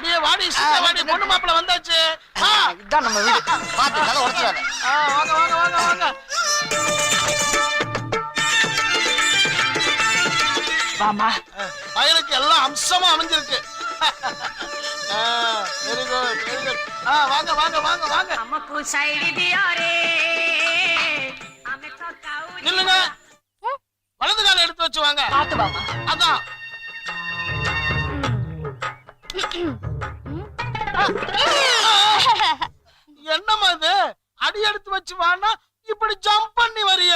அடியே வாடி சீக்கிரம் வாடி, பொண்ணு மாப்பிள வந்தாச்சு. இதான் நம்ம வீடு. பாத்து கதை உடைச்சிடாத. வாங்க வாங்க வாங்க வாங்க. வாமா. பையனுக்கு எல்லாம் அம்சமா அமைஞ்சிருக்கு. Very good very good. வாங்க வாங்க வாங்க வாங்க. நமக்கு சைடு தியாரே. நில்லுங்க. வலது கால எடுத்து வச்சு வாங்க. பாத்து வாமா. அதான். என்னம்மா இது? அடி எடுத்து வச்சு வானா இப்படி ஜம்ப் பண்ணி வரிய?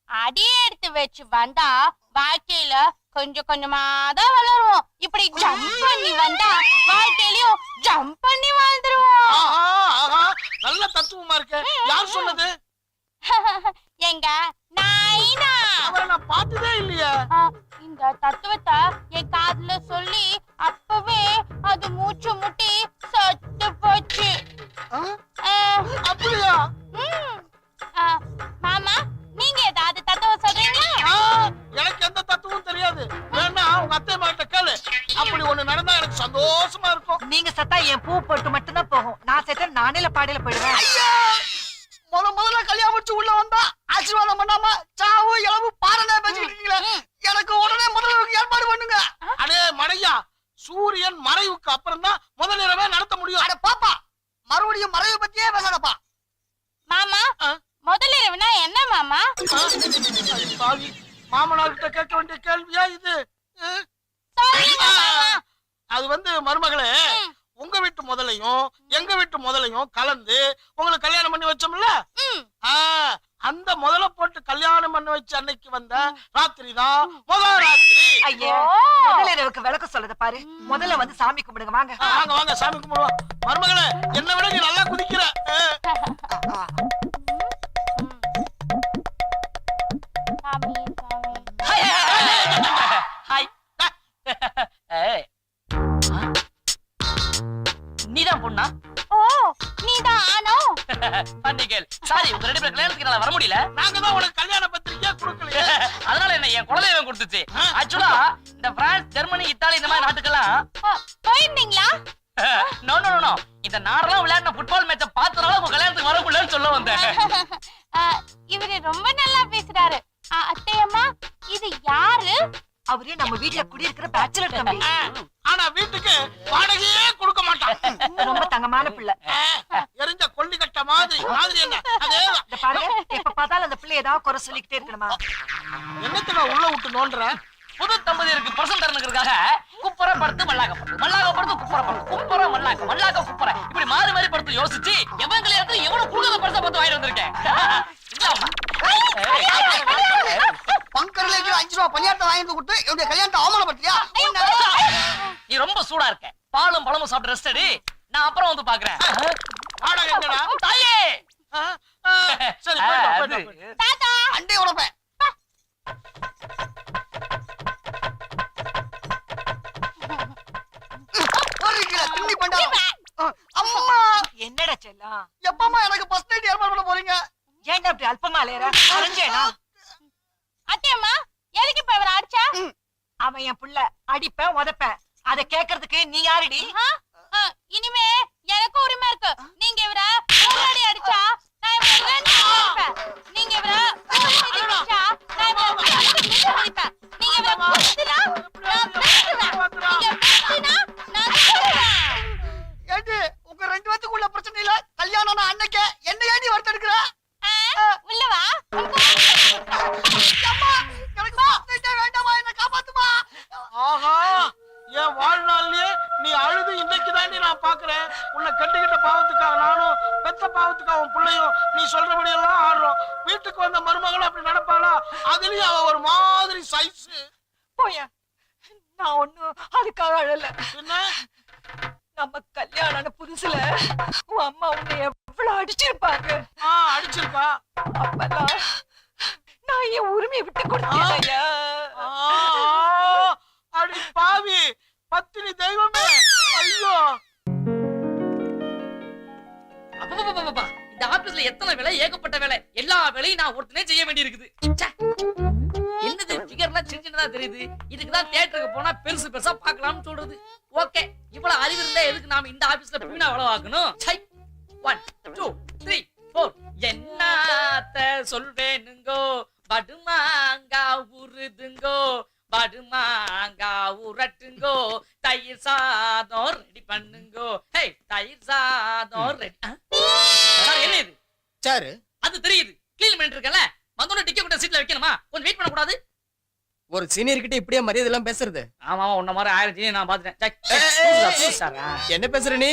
அடி எடுத்து வச்சு வந்தா வாழ்க்கையில கொஞ்சம் கொஞ்சமா தான் வளருவோம். இப்படி ஜம்ப் பண்ணி வந்தா வாழ்க்கையிலயும் ஜம்ப் பண்ணி வாழ்ந்துருவோம். நல்ல தத்துவமா இருக்கு. யார் சொன்னது? எங்க நாயினா. அவரை நான் பார்த்ததே இல்லையே. இந்த தத்துவத்தை என் காதுல சொல்லி அப்பவே அது மூச்சு முட்டி சத்து போச்சு. அப்படியா? மாமா, நீங்க ஏதாவது தத்துவம் சொல்றீங்களா? எனக்கு எந்த தத்துவமும் தெரியாது. வேணா உங்க அத்தை மாட்ட கேளு. அப்படி ஒண்ணு நடந்தா எனக்கு சந்தோஷமா இருக்கும். நீங்க சத்தா என் பூ போட்டு மட்டும் தான் போகும். நான் செத்த நானேல பாடையில போயிடுவேன். முதல்ல கல்யாணம் முடிச்சு உள்ள வந்தா ஆசீர்வாதம் பண்ணாம சாவு இளவு பாரனே பேசிட்டு இருக்கீங்களே. எனக்கு உடனே முதல்வருக்கு ஏற்பாடு பண்ணுங்க. அடே மடையா, சூரியன் மறைவுக்கு அப்புறம் தான் முதல் இரவே நடத்த முடியும். அட பாப்பா, மறுபடியும் மறைவு பத்தியே பேசாதப்பா. மாமா, முதல் இரவுனா என்ன மாமா? சாவி, மாமனார் கிட்ட கேட்க வேண்டிய கேள்வியா இது? அது வந்து மருமகளே, உங்க வீட்டு முதலையும் எங்க வீட்டு முதலையும் கலந்து உங்களுக்கு கல்யாணம் பண்ணி வச்சோம்ல, அந்த முதல போட்டு கல்யாணம் பண்ணி வச்ச அன்னைக்கு வந்த ராத்திரி தான் முதல் ராத்திரி. ஐயோ, முதல் இரவுக்கு விளக்க சொல்லத பாரு. முதல்ல வந்து சாமி கும்பிடுங்க. வாங்க வாங்க வாங்க, சாமி கும்பிடுவோம். மருமகளே, என்ன விட நீ நல்லா குதிக்கிற. நீதான் பொண்ணா? ஓ, நீதான் ஆனோ? பண்டிகேல், சாரி, உங்க ரெண்டு பேர் கல்யாணத்துக்கு என்னால வர முடியல. நாங்க தான் உனக்கு கல்யாண பத்திரிக்கை கொடுக்கலையே. அதனால என்ன என் குலதெய்வம் கொடுத்துச்சு. ஆக்சுவலா இந்த பிரான்ஸ், ஜெர்மனி, இத்தாலி இந்த மாதிரி நாட்டுக்கெல்லாம் போயிருந்தீங்களா? நோ நோ நோ, இந்த நாடெல்லாம் விளையாடின ஃபுட்பால் மேட்ச பார்த்தனால உங்க கல்யாணத்துக்கு வரக்கூடாதுன்னு சொல்ல வந்தேன். இவரு ரொம்ப நல்லா பேசுறாரு. அத்தையம்மா, இது யாரு? அவரே நம்ம வீட்ல குடியிருக்கிற பேச்சுலர் தம்பி. ஆனா வீட்டுக்கு வாடகையே கொடுக்க மாட்டான். ரொம்ப தங்கமான பிள்ளை. எரிஞ்ச கொல்லி கட்ட மாதிரி மாதிரி என்ன அதேதான். இந்த பாருங்க, எப்ப பார்த்தாலும் அந்த பிள்ளை ஏதாவது குறை சொல்லிக்கிட்டே இருக்கணுமா? என்னத்துல உள்ள விட்டு நோண்டுற? புது தம்பதியருக்கு பிரசன் தரணுங்கிறதுக்காக குப்பரை படுத்து மல்லாக்க படுத்து, மல்லாக்க படுத்து குப்பரை படுத்து, குப்பரை மல்லாக்க, மல்லாக்க குப்பரை, இப்படி மாறி மாறி படுத்து யோசிச்சு எவன் கல்யாணத்துல எவ்வளவு கூடுதல் பரிசா பார்த்து வாங்கிட்டு வந்திருக்கேன். பங்கர்ல 5 ரூபா பணியாரத்தை வாங்கி கொடுத்து என்னுடைய கல்யாணத்தை அவமானப்படுத்தியா? நீ ரொம்ப சூடா இருக்க. பாலும் பழமும் சாப்பிட்டு ரெஸ்ட் எடு. நான் அப்புறம் வந்து பாக்குறேன். வாடகை எங்கடா? தாயே. சரி, போய்ட்டு தாத்தா, அண்டே உடப்பேன். அம்மா, என்னடா செல்லம்? எப்பமா எனக்கு ஃபர்ஸ்ட் நைட் ஏற்பாடு பண்ண போறீங்க? ஏன்டா அப்படி அல்பமா லேற? அரஞ்சேனா? அத்தையம்மா, எதுக்கு இப்ப இவரை அடிச்சா? அவன் என் புள்ள. அடிப்பேன், உதைப்பேன். அத கேக்குறதுக்கு நீ யாருடி? இனிமே எனக்கு உரிமை இருக்கு. நீங்க இவரை அடி அடிச்சா நான் இவரை அடிப்பேன். நீங்க இவரை அடிச்சா நான் இவரை அடிப்பேன். நீங்க இவரை குத்தினா நான் பேசுவேன். நீங்க பேசினா நான் சொல்லுவேன். ஏடி, உங்க ரெண்டு பேத்துக்குள்ள பிரச்சனை இல்ல. கல்யாணம் அன்னைக்கே என்ன ஏடி வர்த்தெடுக்குற? உள்ளவா? அம்மா, எனக்கு ஃபர்ஸ்ட் நைட்டே வேண்டாமா, என்ன காப்பாத்துமா. ஆஹா, என் வாழ்நாள்லயே நீ அழுது இன்னைக்குதான் நான் பாக்குறேன். உன்னை கட்டிக்கிட்ட பாவத்துக்காக நானும், பெத்த பாவத்துக்காக உன் பிள்ளையும் நீ சொல்றபடி எல்லாம் ஆடுறோம். வீட்டுக்கு வந்த மருமகளும் அப்படி நடப்பாளா? அதுலயும் அவ ஒரு மாதிரி சைஸ். போயா, நான் ஒண்ணும் அதுக்காக அழல. என்ன? நம்ம கல்யாணம் புதுசுல உன் அம்மா உன்னை எவ்வளவு அடிச்சிருப்பாங்க. அடிச்சிருப்பா. அப்பெல்லாம் நான் என் உரிமையை விட்டு கொடுத்தேன். அடி பாவி, பத்தினி தெய்வமே. ஐயோ, இந்த ஆபீஸ்ல எத்தனை வேலை, ஏகப்பட்ட வேலை. எல்லா வேலையும் நான் ஒருத்தனே செய்ய வேண்டி இருக்குது. என்னது ஃபிகர்லாம் சின்ன சின்னதா தெரியுது. இதுக்குதான் தியேட்டருக்கு போனா பெருசு பெருசா பார்க்கலாம்னு சொல்றது. ஓகே, இவ்வளவு அறிவு இருந்தா எதுக்கு நாம இந்த ஆபீஸ்ல பீனா வேலை பார்க்கணும்? சை. 1 2 3 4 என்னத்த சொல்வேனுங்கோ, படுமாங்கா உருதுங்கோ, படுமாங்கா உரட்டுங்கோ, தயிர் சாதம் ரெடி பண்ணுங்கோ. ஹே, தயிர் சாதம் ரெடி. என்ன இது? சாரு அது தெரியுது, க்ளீன் பண்ணிட்டு இருக்கல. வந்தோட டிக்கெட் கூட சீட்ல வைக்கணுமா? கொஞ்சம் வெயிட் பண்ண கூடாது? ஒரு சீனியர் கிட்ட இப்படியே மரியாதை எல்லாம் பேசுறது? ஆமா, உன்ன மாதிரி 1000 ஜீனி நான் பாத்துட்டேன். என்ன பேசுற நீ?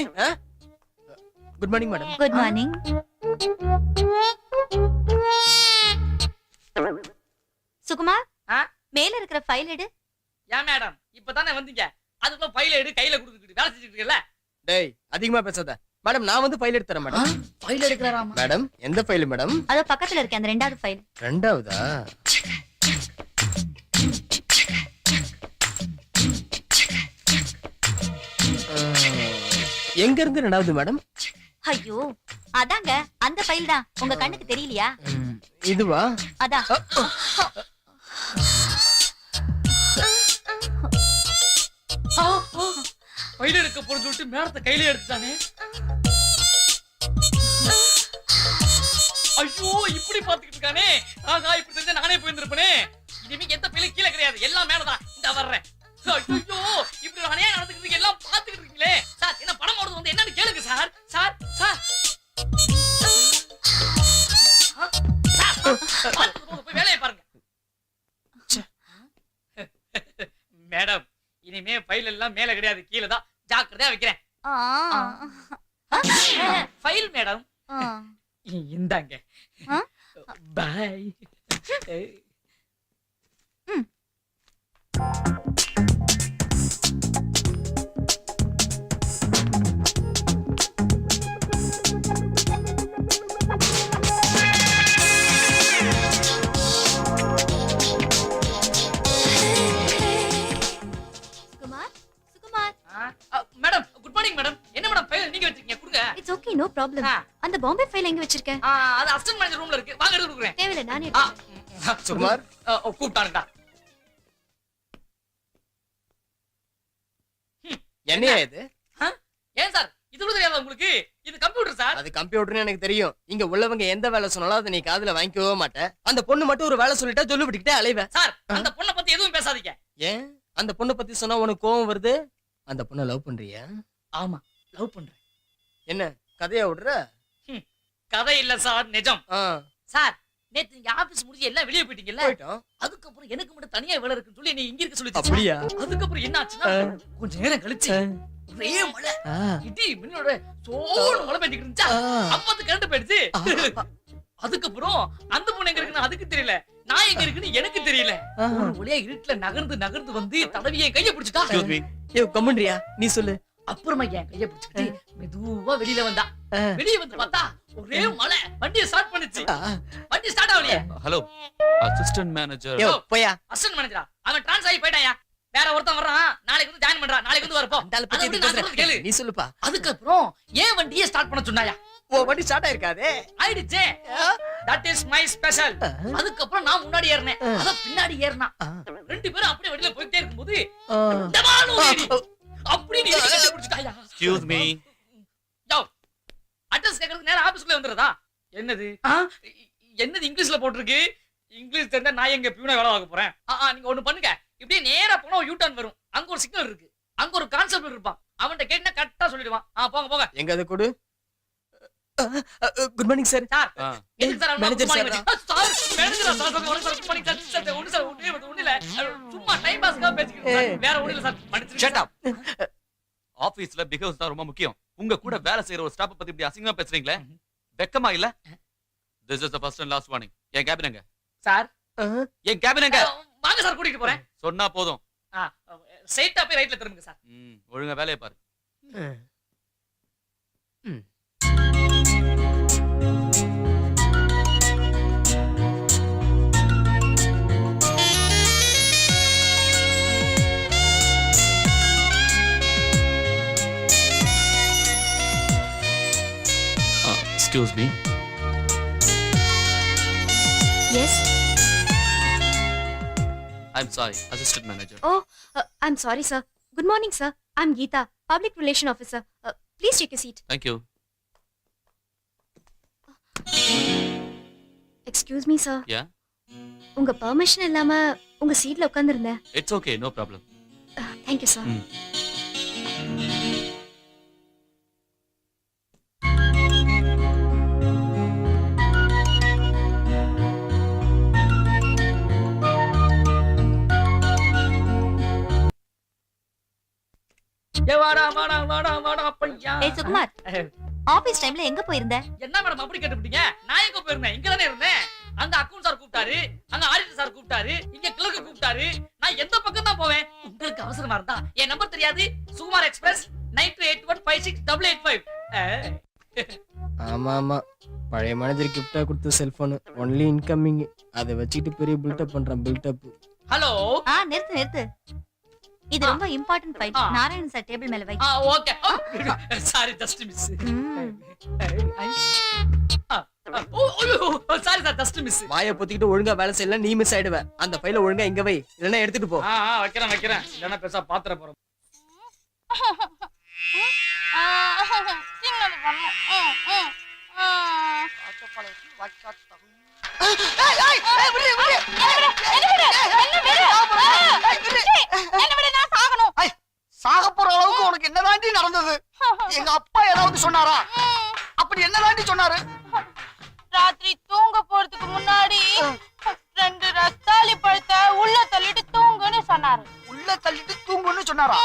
Good morning madam. Good morning. Sukumar, மேல இருக்கிற ஃபைல் எடு. ஏன் மேடம், இப்பதானே வந்தீங்க, அதுக்குள்ள ஃபைல் எடு கையில கொடுத்துட்டு வேலை செஞ்சுட்டு இருக்கல? டேய், அதிகமா பேசாத மேடம். நான் வந்து ஃபைல் எடுத்து தரேன் மேடம். ஃபைல் எடுக்கறாராமா? மேடம், எந்த ஃபைல் மேடம்? அதோ பக்கத்துல இருக்க அந்த ரெண்டாவது ஃபைல். ரெண்டாவதா? எங்க இருந்து ரெண்டாவது மேடம்? ஐயோ, அதாங்க அந்த ஃபைல் தான். உங்க கண்ணுக்கு தெரியலையா? இதுவா? அதான். ஃபைல் எடுக்க போறேன்னு சொல்லிட்டு மேடத்தை கையில எடுத்துட்டானே. ஐயோ, இப்படி பாத்துக்கிட்டு இருக்கானே. ஆகா, இப்படி தெரிஞ்சா நானே போயிருந்திருப்பேனே. இனிமே எந்த ஃபைலும் கீழே கிடையாது, எல்லாம் மேலதான். இந்த வர்றேன். ஐயோ, இப்படி நானே நடந்துக்கிட்டு இருக்கேன், எல்லாம் பாத்துக்கிட்டு இருக்கீங்களே. சார், என்ன படம் ஓடுறது வந்து என்னன்னு கேளுங்க சார். சார் சார் போய் வேலையை பாருங்க. மேடம், இனிமே ஃபைல் எல்லாம் மேல கிடையாது, கீழே தான். ஜாக்கிரதையா வைக்கிறேன். ஃபைல் மேடம் இந்தாங்க. Bye. Madam, good morning madam. என்ன மேடம் ஃபைல் நீங்க வச்சிருக்கீங்க? கொடுங்க. It's okay, no problem. அந்த பாம்பே ஃபைல் எங்க வச்சிருக்க? அது அசிஸ்டன்ட் மேனேஜர் ரூம்ல இருக்கு, வாங்க எடுத்து கொடுக்குறேன். தேவையில்லை, நானே சுகுமார் கூப்பிட்டானுடா. என்னையா இது? ஏன் சார், இது கூட தெரியாதா உங்களுக்கு? இது கம்ப்யூட்டர் சார். அது கம்ப்யூட்டர்னு எனக்கு தெரியும். இங்க உள்ளவங்க எந்த வேலை சொன்னாலும் அதை நீ காதுல வாங்கிக்கவே மாட்டேன். அந்த பொண்ணு மட்டும் ஒரு வேலை சொல்லிட்டா சொல்லி விட்டுக்கிட்டே அலைவ. சார், அந்த பொண்ணை பத்தி எதுவும் பேசாதீங்க. ஏன் அந்த பொண்ணை பத்தி சொன்னா உனக்கு கோவம் வருது? அந்த பொண்ணை லவ் பண்றியா? ஆமா, லவ் பண்றேன். என்ன கதையா விடுற? கதை இல்ல சார், நிஜம். சார், நேத்து நீங்க ஆபீஸ் முடிஞ்சு எல்லாம் வெளியே போயிட்டீங்கல்ல, அதுக்கப்புறம் எனக்கு மட்டும் தனியா வேலை இருக்குன்னு சொல்லி நீ இங்க இருக்க சொல்லி. அப்படியா? அதுக்கப்புறம் என்ன ஆச்சுன்னா, கொஞ்ச நேரம் கழிச்சு ஒரே மழை, இடி மின்னோட சோறு மழை பெய்ஞ்சிட்டு இருந்துச்சா, அப்பத்து கரண்ட் போயிடுச்சு. அதுக்கப்புறம் அந்த பொண்ணு எங்க இருக்குன்னு அதுக்கு தெரியல, நான் எங்க இருக்குன்னு எனக்கு தெரியல. ஒரு ஒளியா இருட்டுல நகர்ந்து நகர்ந்து வந்து தடவிய கைய பிடிச்சிட்டா. கம்முன்றியா? நீ சொல்லு. அப்புறமா என் கைய பிடிச்சிட்டு மெதுவா வெளியில வந்தா. வெளியே வந்து பார்த்தா ஒரே மழை, வண்டியை ஸ்டார்ட் பண்ணுச்சு. வண்டி ஸ்டார்ட் ஆகலையே. Hello, assistant manager. யோ போயா. அசிஸ்டன்ட் மேனேஜரா? அவன் ட்ரான்ஸ் ஆகி போயிட்டாயா. வேற ஒருத்தன் வர்றான், நாளைக்கு வந்து ஜாயின் பண்றான், நாளைக்கு வந்து வரப்போ. நீ சொல்லுப்பா. அதுக்கப்புறம் ஏன் வண்டியை ஸ்டார்ட் பண்ண சொன்னாயா? ஓ, வண்டி ஸ்டார்ட் ஆயிருக்காதே. ஆயிடுச்சே. That is my special. அதுக்கப்புறம் நான் முன்னாடி ஏறினேன், அத பின்னாடி ஏறினா. ரெண்டு பேரும் அப்படியே வெளியில போயிட்டே இருக்கும்போது அப்படி நீ பிடிச்சிட்டாயா. Excuse me. யோ, அட்ரஸ் கேக்குறதுக்கு நேரா ஆபீஸ்க்குள்ள வந்துறதா? என்னது என்னது இங்கிலீஷ்ல போட்டுருக்கு? இங்கிலீஷ் தெரிஞ்சா நான் எங்க பியூனா வேலை பார்க்க போறேன். நீங்க ஒண்ணு பண்ணுங்க, இப்படியே நேரா போனா யூ டர்ன் வரும். அங்க ஒரு சிக்னல் இருக்கு, அங்க ஒரு கான்ஸ்டபிள் இருப்பான். அவன்கிட்ட கேட்டா கரெக்டா சொல்லிடுவான். போங்க போங்க. எங்க அது கொடு. Good morning sir. சார், எதுக்கு சார் மேனேஜர் சார்? சார், மேனேஜரா sir? Good morning sir. Sir, ஒண்ணு சார், ஒண்ணு இல்ல, சும்மா டைம் பாஸ்க்காக பேசிக்கிட்டு இருக்கேன். வேற ஒண்ணு இல்ல சார். மன்னிச்சிடுங்க. Shut up. ஆபீஸ்ல பிஹேவ்ஸ் தான் ரொம்ப முக்கியம். உங்க கூட வேலை செய்யற ஒரு ஸ்டாஃப் பத்தி இப்படி அசிங்கமா பேசுறீங்களே, வெக்கமா இல்ல? This is the first and last warning. N cabin எங்க? சார், என் கேபின் எங்க? வாங்க சார், கூட்டிட்டு போறேன். சொன்னா போதும். ஸ்ட்ரைட்டா போய் ரைட்ல திரும்புங்க சார். ஒழுங்கா வேலையை பாரு. Excuse me. Yes. I'm sorry, assistant manager. Oh, I'm sorry, sir. Good morning, sir. I'm Geeta, public relation officer. Please take a seat. Thank you. Excuse me, sir. Yeah, உங்க பெர்மிஷன் இல்லாம உங்க சீட்ல உட்கார்ந்திருந்தேன். it's okay, no problem. Thank you, sir. ஏ வாடா வாடா வாடா வாடா பையா. ஏய் Sukumar, office டைம்ல எங்க போயிருந்த? என்ன மேடம் அப்படி கேட்டுட்டீங்க? நான் எங்க போயிருந்தேன்? இங்க தானே இருந்தேன். அங்க அக்கவுண்ட் சார் கூப்பிட்டாரு, அங்க ஆடிட்டர் சார் கூப்பிட்டாரு, இங்க கிளர்க் கூப்பிட்டாரு. நான் எந்த பக்கம் தான் போவேன்? உங்களுக்கு அவசரமா இருந்தா என் நம்பர் தெரியாது? சுகுமார் எக்ஸ்பிரஸ் 9281568885. ஆமா ஆமா, பழைய மேனேஜர் கிஃப்டா கொடுத்த செல்போன் ஒன்லி இன்கமிங். அதை வச்சுக்கிட்டு பெரிய பில்டப் பண்றான் பில்டப். ஹலோ. நிறுத்து நிறுத்து. இது ரொம்ப important file. Narayanan sir table மேல வை. Okay. Sorry, just miss. Sorry sir, just miss. வாயை பொத்திக்கிட்டு ஒழுங்கா வேலை செய்யல, நீ மிஸ் ஆயிடுவ. அந்த ஃபைல ஒழுங்கா இங்க வை, இல்லைன்னா எடுத்துட்டு போ. வைக்கிறேன் வைக்கிறேன். இல்லைன்னா பெருசா பாத்திர போறோம். சின்னது பண்ணும். சாக போற அளவுக்கு உனக்கு என்னதாண்டி நடந்தது? எங்க அப்பா ஏதாவது சொன்னாரா? அப்படி என்னதாண்டி சொன்னாரு? ராத்திரி தூங்க போறதுக்கு முன்னாடி 2 ரஸ்தாளி பழத்தை உள்ள தள்ளிட்டு தூங்குன்னு சொன்னாரு. உள்ள தள்ளிட்டு தூங்குன்னு சொன்னாரா?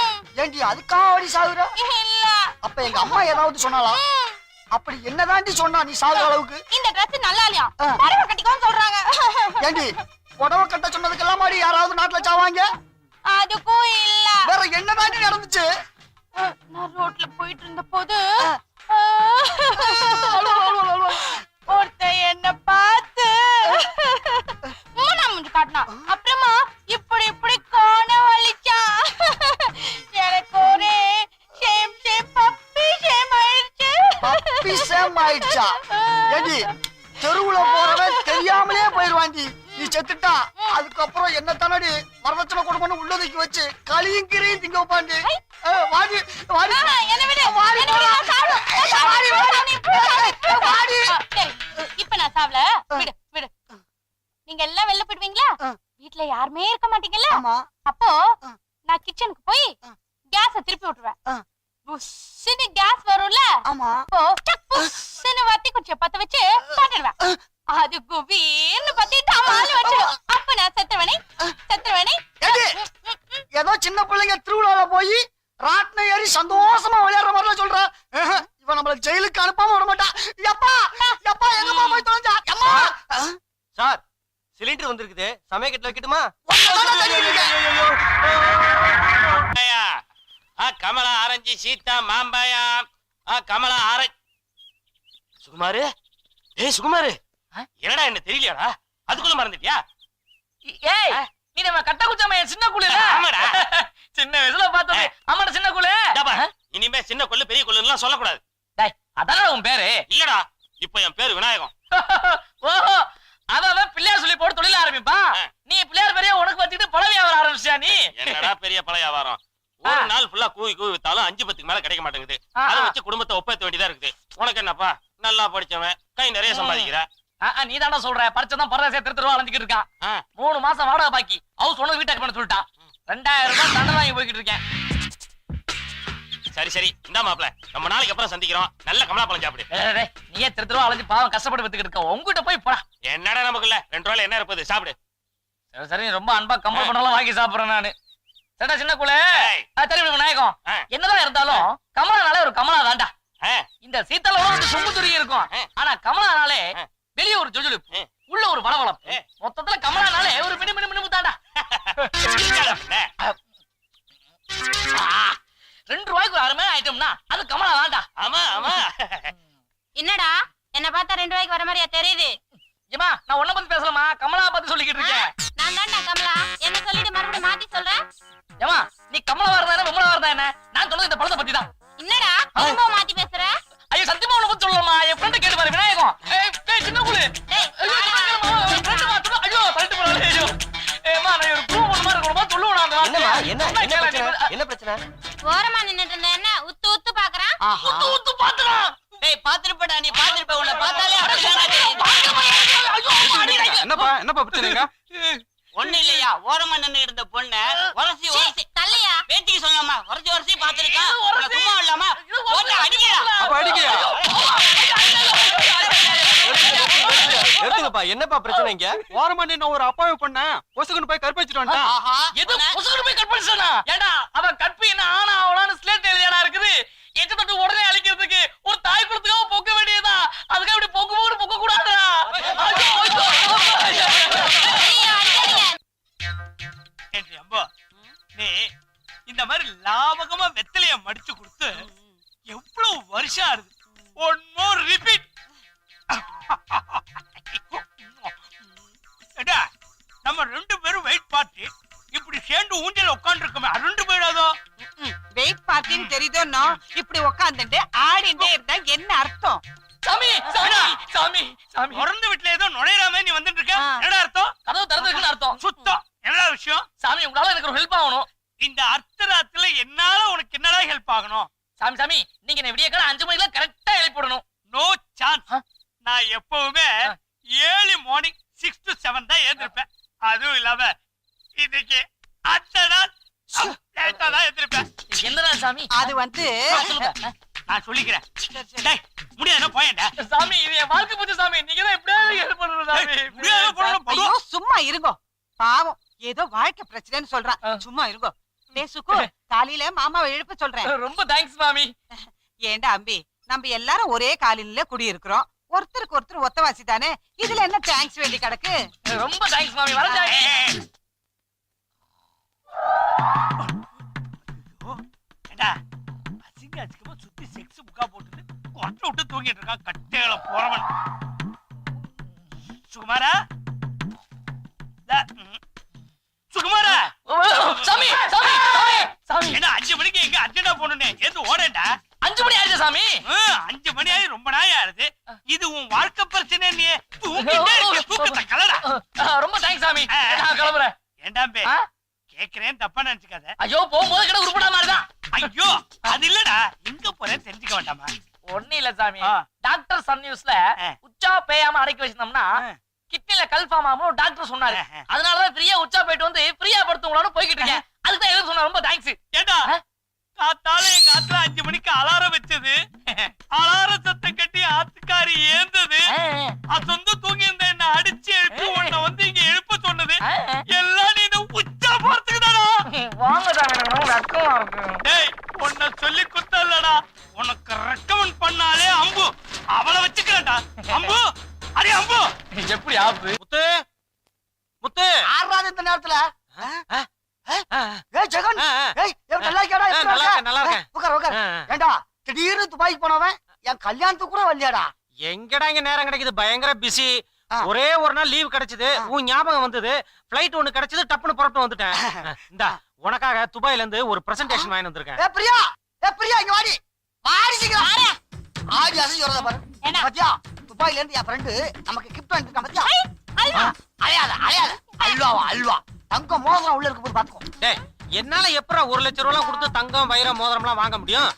ஏண்டி அதுக்காக வழி சாகுற? இல்ல. அப்ப எங்க அம்மா ஏதாவது சொன்னாளா? அப்படி என்னதாண்டி சொன்னா நீ சாகுற அளவுக்கு? இந்த Dress நல்லா இல்லையா? புடவை கட்டிக்கோன்னு சொல்றாங்க. ஏண்டி புடவை கட்ட சொன்னதுக்கெல்லாம் மாதிரி யாராவது நாட்டுல சாவாங்க? அதுக்கும் இல்ல. வேற என்னதாண்டி நடந்துச்சு? நான் ரோட்ல போயிட்டு இருந்த போது ஒருத்த என்ன பார்த்து மூணா மூஞ்சி காட்டினா. அப்புறமா இப்படி இப்படி கோண வலிச்சான். எனக்கு ஒரே ஷேம் ஷேம் பப்பி ஷேம் ஆயிடுச்சு. பப்பி சேம் ஆயிடுச்சா? ஏண்டி தெருவுல போறவன் தெரியாமலே போயிருவாண்டி. நீ செத்துட்டா அதுக்கப்புறம் என்ன தானடி வரதட்சணை கொடுக்கணும் உள்ளதுக்கு வச்சு களியும் கீரையும் திங்க வைப்பாண்டி. வாடி வாடி என்ன விடு. வாடி வாடி வாடி. இப்ப நான் சாவல. விடு விடு. நீங்க எல்லாம் வெளில போயிடுவீங்களா? வீட்ல யாருமே இருக்க மாட்டீங்கல்ல? ஆமா. அப்போ நான் கிச்சனுக்கு போய் கேஸ திருப்பி விட்டுருவேன். புஷ்ஷுன்னு கேஸ் வரும்ல? ஆமா. அப்போ புஷ்ஷுன்னு வத்தி குச்சிய பத்த வச்சு பாட்டுடுவேன். அது குபீர்னு பத்திட்டு அம்மாலு வச்சிடும். அப்ப நான் செத்துருவேனே. ஏதோ சின்ன பிள்ளைங்க திருவிழால போய் ராட்ன ஏறி சந்தோஷமா விளையாடுற மாதிரி சொல்ற. இவன் நம்மள ஜெயிலுக்கு அனுப்பாம விட மாட்டா. எப்பா எப்பா எங்கம்மா போய் தொலைஞ்சா? அம்மா சார், சிலிண்டர் வந்திருக்குது, சமயக்கட்டுல வைக்கட்டுமா? கமலா ஆரஞ்சு சீதா மாம்பழம் கமலா ஆரஞ்சு. சுகுமாரு, ஏய் சுகுமாரு, என்னடா என்ன தெரியலையாடா? அதுக்குள்ள மறந்துட்டியா? ஏய், நீ நம்ம கட்ட குச்சமைய சின்ன குள்ள. ஆமாடா, சின்ன வயசுல பார்த்தது. ஆமாடா, சின்ன குள்ள. இனிமே சின்ன கொள்ளு பெரிய கொள்ளுலாம் சொல்லக்கூடாது. டேய், அதானே உன் பேரு? இல்லடா, இப்போ என் பேரு விநாயகம். ஓஹோ, அவன் பிள்ளையார் சொல்லி போட்டு தொழில ஆரம்பிப்பா. நீ பிள்ளையார் பெரிய உனக்கு வச்சுட்டு பழ வியாபாரம் ஆரம்பிச்சியா நீ? என்னடா பெரிய பழ வியாபாரம்? ஒரு நாள் ஃபுல்லா கூவி கூவி வித்தாலும் 5-10 மேல கிடைக்க மாட்டேங்குது. அதை வச்சு குடும்பத்தை ஒப்பேத்த வேண்டியதா இருக்குது. உனக்கு என்னப்பா, நல்லா படிச்சவன், கை நிறைய சம்பாதிக்கிற. நீ தாண்டா சொல்ற, பரிச்சதான் பரதேச திருத்தருவா அலைஞ்சிட்டு இருக்கான். 3 மாசம் வாடகை பாக்கி. ஹவுஸ் ஓனர் வீட்டுக்கு பண்ண சொல்லிட்டா. 2000 ரூபாய் தண்டனை வாங்கி போய்கிட்டு இருக்கேன். சரி சரி, இந்தா மாப்ள, நம்ம நாளைக்கு அப்புறம் சந்திக்கிறோம். நல்ல கமலா பழம் சாப்பிடு. நீயே திருத்தருவா அலைஞ்சு பாவம் கஷ்டப்பட்டு வித்துக்கிட்டு இருக்க. உங்ககிட்ட போய் போடா. என்னடா நமக்கு இல்ல, 2 ரூபாயில என்ன இருப்பது, சாப்பிடு. சரி சரி, ரொம்ப அன்பா கம்பல் பண்ணலாம் வாங்கி சாப்பிடுறேன் நானு. சரிடா சின்ன குள்ள. சரி விநாயகம், என்னதான் இருந்தாலும் கமலானாலே ஒரு கமலா தாண்டா. இந்த சீத்தால வந்து சும்பு துருகி இருக்கும். ஆனா கமலானாலே வெளியே ஒரு ஜொஜுலு, உள்ள ஒரு வளவளம். மொத்தத்துல கமலானாலே ஒரு மினி மினி மினி தாண்டா. 2 ரூபாய்க்கு ஒரு அருமையான ஐட்டம்னா அது கமலா தாண்டா. ஆமா ஆமா. என்னடா என்ன பார்த்தா 2 ரூபாய்க்கு வர மாதிரியா தெரியுது? ஏமா, நான் உன்ன பத்தி பேசலாமா? கமலா பத்தி சொல்லிக்கிட்டு இருக்கேன். நான் தான்டா கமலா. என்ன சொல்லிட்டு மறுபடியும் மாத்தி சொல்றேன்? ஏமா, நீ கமலா வரதா என்ன விமலா வரதா என்ன? நான் சொல்றது இந்த பழத்தை பத்தி தான். என்னடா திரும்ப மாத்தி பேசுற? ஐயோ சத்தியமா உன்ன பத்தி சொல்லலாமா? என் ஃப்ரெண்ட் கேட்டு பாரு விநாயகம். ஏய் சின்ன குளு. டேய் ஐயோ ஃப்ரெண்ட் மாத்துறோம். ஐயோ பரட்டு போறானே. ஐயோ ஏமா, நான் ஒரு ப்ரூவ் பண்ண என்ன பிரச்சனை? ஓரமா நின்னுட்டு இருந்த என்ன உத்து உத்து பாக்குறான்? உத்து உத்து பாத்துறான். டேய் பாத்துருப்படா நீ பாத்துருப்ப உன்னை பார்த்தாலே என்னப்பா பிரச்சனைங்க? ஒண்ணு இல்லையா ஓரமா நின்னு இருந்த பொண்ணு உரசி உரசி தள்ளியா? பேட்டிக்கு சொல்லலாமா உரசி உரசி பாத்துருக்கான் சும்மா இல்லாமா போட்டு அடிக்கிறா அப்ப அடிக்கயா? எடுத்துங்கப்பா, என்னப்பா பிரச்சனைங்க? ஓரமா நின்னு ஒரு அப்பாவி பொண்ண பொசுக்குன்னு போய் கற்பழிச்சிட்டு வந்துட்டான். எது பொசுக்குன்னு போய் கற்பழிச்சானா? ஏடா அவன் கற்பி என்ன ஆனா அவளான்னு ஸ்லேட் எழுதியாடா இருக்குது. எங்க தொட்டு உடனே அழிக்கிறதுக்கு ஒரு தாய் குலத்துக்காக பொக்க வேண்டியதா, அதுக்காக இப்படி பொக்கு பொக்கு பொக்க கூடாதுடா. நீ இந்த மாதிரி லாபகமா வெத்தலைய மடிச்சு கொடுத்து எவ்வளவு வருஷம் ஆகுது. One more repeat. நம்ம ரெண்டு பேரும் வெயிட் பார்ட்டி இப்படி சேர்ந்து ஊஞ்சல உட்கார்ந்து இருக்கோமே, ரெண்டு பேராதோ வெயிட் பார்ட்டின்னு தெரியுதோன்னா இப்படி உட்காந்துட்டு ஆடிண்டே இருந்தா என்ன அர்த்தம்? சாமி சாமி சாமி சாமி பிறந்த வீட்டுல ஏதோ நுழையிறாம நீ வந்துட்டு இருக்க. என்னடா அர்த்தம்? கதவு திறந்துருக்குன்னு அர்த்தம். சுத்தம். என்னடா விஷயம்? சாமி உங்களால எனக்கு ஒரு ஹெல்ப் ஆகணும். இந்த அர்த்தராத்துல என்னால உனக்கு என்னடா ஹெல்ப் ஆகணும்? சாமி சாமி நீங்க என்ன விடிய காலம் 5 மணிக்கு கரெக்டா எழுப்பி விடணும். No chance. நான் எப்பவுமே ஏர்லி மார்னிங் 6 to 7 தான் எழுந்திருப்பேன். அதுவும் இல்லாம இன்னைக்கு அடுத்த நாள் லேட்டா தான் எழுந்திருப்பேன். என்னடா சாமி அது வந்து நான் சொல்லிக்கிறேன். டேய் முடியாதுன்னா போயேன்டா. சாமி இது என் வாழ்க்கை போச்சு சாமி. நீங்க தான் எப்படியாவது ஹெல்ப் பண்ணணும் சாமி. முடியாத போறோம். ஐயோ சும்மா இருங்கோ. பாவம் ஏதோ வாழ்க்கை பிரச்சனைன்னு சொல்றான். சும்மா இருங்கோ. டேய் சுக்கு, காலையில மாமாவை எழுப்ப சொல்றேன். ரொம்ப தேங்க்ஸ் மாமி. ஏண்டா அம்பி, நம்ம எல்லாரும் ஒரே காலையில குடியிருக்கிறோம். ஒருத்தருக்கு ஒருத்தர் ஒத்தவாசி தானே, இதுல என்ன தேங்க்ஸ் வேண்டி கிடக்கு? ரொம்ப தேங்க்ஸ் மாமி. வர தேங்க்ஸ். ஏண்டா அசிங்க அசிங்கமா சுத்தி செக்ஸ் புக்கா போட்டுட்டு கொட்டை விட்டு தூங்கிட்டு இருக்கான் கட்டையில போறவன். சுகுமாரா சுகுமாரா சாமி சாமி சாமி சாமி என்ன 5 மணிக்கு எங்க அர்ஜென்டா போனே ஏது ஓடேண்டா? 5 மணி ஆயிடுச்சு சாமி. 5 மணி ஆகி ரொம்ப நாள் ஆகுது. இது உன் வாழ்க்கை பிரச்சனை. நீ தூங்கிட்டே இருக்க. தூக்கத்தை கலடா. ரொம்ப தேங்க்ஸ் சாமி. நான் கிளம்புறேன். ஏண்டாம்பே கேக்குறேன், தப்பா நினைச்சுக்காத. ஐயோ போகும்போது கிட்ட உருப்படா மாதிரிதான். ஐயோ அது இல்லடா, எங்க போறேன்னு தெரிஞ்சுக்க வேண்டாமா? ஒண்ணு இல்ல சாமி. டாக்டர் சன் நியூஸ்ல உச்சா பேயாம அடக்கி வச்சிருந்தோம்னா கிட்னில கல்ஃபார்ம் ஆகும் டாக்டர் சொன்னாரு. அதனாலதான் ஃப்ரீயா உச்சா போயிட்டு வந்து ஃப்ரீயா படுத்துங்களான்னு போய்கிட்டு இருக்கேன். அதுக்கு தான் எதுவும் சொன்னா. ரொம்ப தேங்க்ஸ். ஏண்டா காத்தால எங்க ஆத்துல 5 மணிக்கு அலாரம் வச்சது, அலாரம் சத்தம் கட்டி ஆத்துக்காரி ஏந்தது, சொந்த தூங்கி இருந்த என்ன அடிச்சு எழுப்பி உன்னை வந்து இங்க எழுப்ப சொன்னது எல்லாம் நீ உச்சா போறதுக்கு தானா? வாங்க சாமி, எனக்கு ரக்கமா இருக்கு. டேய் உன்னை சொல்லி குத்தல்லடா, உனக்கு ரெக்கமெண்ட் பண்ணாலே அம்பு அவளை வச்சுக்கிறேன்டா. அம்பு அரே அம்பு எப்படி ஆப்பு? முத்து முத்து ஆறாவது இந்த நேரத்துல ஏய் ஜெகன், ஏய் நல்லா இருக்கடா? நல்லா இருக்கேன். உட்கார் உட்கார். ஏண்டா திடீர்னு துபாய்க்கு போனவன் என் கல்யாணத்துக்கு கூட வரலையாடா? எங்கடா இங்க நேரம் கிடைக்குது, பயங்கர பிஸி. ஒரே ஒரு நாள் லீவ் கிடைச்சது, உன் ஞாபகம் வந்தது, ஃளைட் ஒண்ணு கிடைச்சது, டப்புன்னு புறப்பட்டு வந்துட்டேன். இந்தா உனக்காக துபாயில இருந்து ஒரு பிரசன்டேஷன் வாங்கி வந்திருக்கேன். ஏ பிரியா, ஏ பிரியா இங்க வாடி. வாடி சீக்கிரம். ஆடி அசை சொல்றத பாரு. பாத்தியா துபாயில இருந்து என் ஃப்ரெண்டு நமக்கு கிஃப்ட் வாங்கிட்டான் பாத்தியா? அல்வா. அலையாத அலையாத. அல்வாவா அல்வா. தங்கம் மோதிரம் உள்ள இருக்கு போய் பாத்துக்கோ. டேய் என்னால எப்பறா 1 லட்சம் ரூபாய் கொடுத்து தங்கம் வைரம் மோதிரம்லாம் வாங்க முடியும்?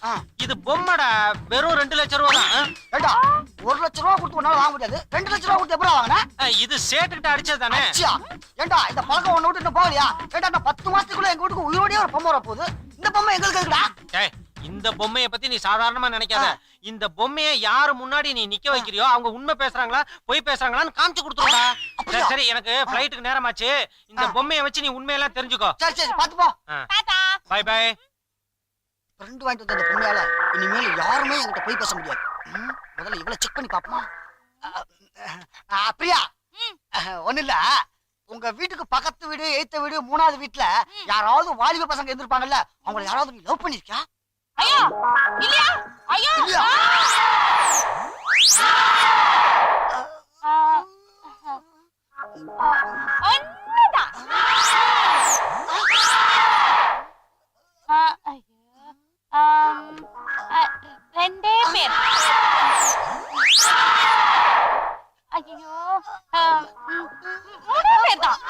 இது பொம்மடா, வெறும் 2 லட்சம் ரூபாய் தான். ஏண்டா 1 லட்சம் ரூபாய் கொடுத்து உன்னால வாங்க முடியாது, 2 லட்சம் ரூபாய் கொடுத்து எப்பறா வாங்குன? இது சேட்டுக்கிட்ட அடிச்சது தானே. அச்சியா ஏண்டா இந்த பழக்கம் ஒண்ணு விட்டு இன்னும் போகலையா? ஏண்டா நான் 10 மாசத்துக்குள்ள எங்க வீட்டுக்கு உயிரோடயே ஒரு பொம்மை வர போகுது. இந்த பொம்மை எங்களுக்கு இருக்குடா. டேய் இந்த பொம்மைய பத்தி நீ சாதாரணமா நினைக்காத. இந்த பொம்மைய யாரு முன்னாடி நீ நிக்க வைக்கிறியோ அவங்க உண்மை பேசுறாங்களா பொய் பேசுறாங்களான்னு காமிச்சு கொடுத்துருடா. சரி எனக்கு ஃளைட்டுக்கு நேரமாச்சு, இந்த பொம்மைய வச்சு நீ உண்மையெல்லாம் தெரிஞ்சுக்கோ. சரி சரி பாத்து போ. டாடா. By by. ஃப்ரெண்ட் வாங்கிட்டு வந்த அந்த பொம்மையால இனிமேல் யாருமே என்கிட்ட போய் பேச முடியாது. முதல்ல இவளை செக் பண்ணி பாப்போமா? பிரியா ஒண்ணு இல்ல, உங்க வீட்டுக்கு பக்கத்து வீடு எய்த்த வீடு 3வது வீட்டுல யாராவது வாலிப பசங்க இருந்திருப்பாங்கல்ல, அவங்கள யாராவது நீ லவ் பண்ணிருக்கியா? ஐயோ இல்லையா? ஐயோ இல்லையா? ஒண்ணுதான். ரெண்டே பேர். ஐயோ 3 பேர் தான்.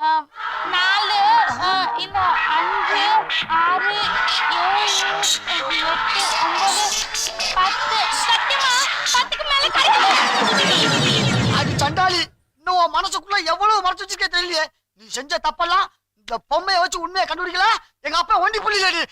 4 இல்ல 5 6 7 8 9 10 சத்தியமா 10க்கு மேல கிடையாது. அது சண்டாளி, இன்னும் உன் மனசுக்குள்ள எவ்வளவு மறைச்சு வச்சிருக்கே தெரியலையே. நீ செஞ்ச தப்பெல்லாம் இந்த பொம்மையை வச்சு உண்மையை கண்டுபிடிக்கல. எங்க அப்பா ஒண்டி புள்ளி